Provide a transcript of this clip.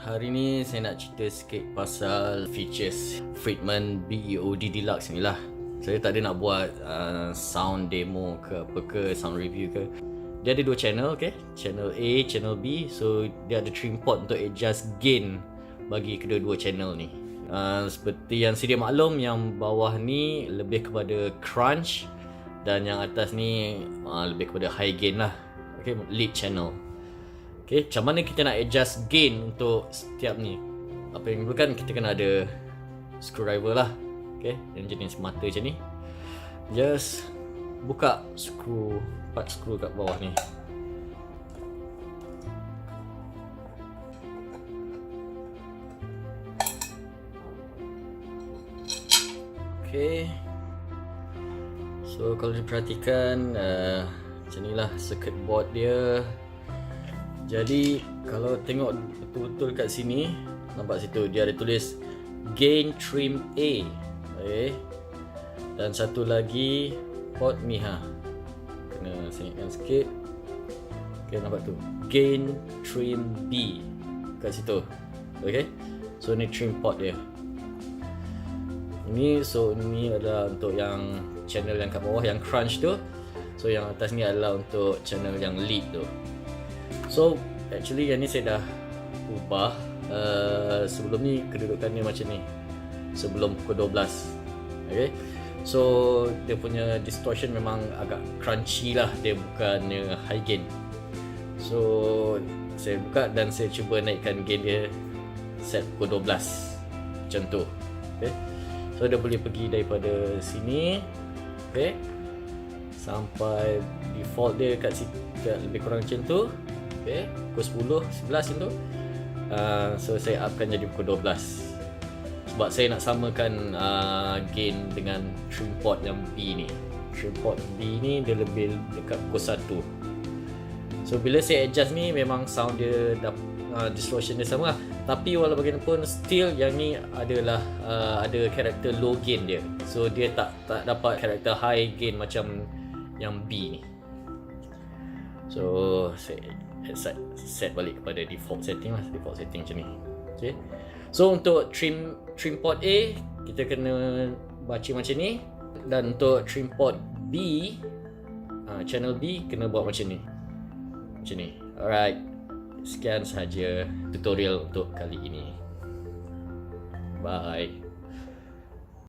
Hari ni saya nak cerita sikit pasal features Friedman BE-OD Deluxe ni lah. Saya tak ada nak buat sound demo ke apa ke, sound review ke. Dia ada dua channel, okay? Channel A, channel B. So dia ada trim pot untuk adjust gain bagi kedua-dua channel ni. Seperti yang sedia maklum, yang bawah ni lebih kepada crunch dan yang atas ni lebih kepada high gain lah. Okay, lead channel. Okay, macam mana kita nak adjust gain untuk setiap ni? Apa yang diperlukan, kita kena ada screwdriver lah. Okay, yang jenis mata macam ni. Just buka part skru kat bawah ni. Okay, so kalau diperhatikan macam ni lah circuit board dia. Jadi kalau tengok betul-betul kat sini, nampak situ dia ada tulis gain trim A. Okay. Dan satu lagi port Miha. Kena sengitkan sikit. Okay, nampak tu gain trim B kat situ. Okay. So ni trim port dia. Ini adalah untuk yang channel yang kat bawah yang crunch tu. So yang atas ni adalah untuk channel yang lead tu. So actually yang ni saya dah ubah. Sebelum ni kedudukan dia macam ni, sebelum pukul 12. Okay. So dia punya distortion memang agak crunchy lah, dia bukannya high gain. So saya buka dan saya cuba naikkan gain dia set pukul 12 macam tu. Okay. So dia boleh pergi daripada sini, okay, sampai default dia kat situ, lebih kurang macam tu. Okay, pukul 10, 11 macam tu. So saya upkan jadi pukul 12 sebab saya nak samakan gain dengan trim pot yang B ni. Trim pot B ni dia lebih dekat pukul 1. So bila saya adjust ni memang sound dia distortion dia sama lah. Tapi walau bagaimanapun still yang ni adalah ada karakter low gain dia. So dia tak dapat karakter high gain macam yang B ni. So saya set balik kepada default setting lah, default setting macam ni. Okay. So untuk trim pot A kita kena baca macam ni, dan untuk trim pot B, channel B kena buat macam ni. Macam ni. Alright. Sekian sahaja tutorial untuk kali ini. Bye.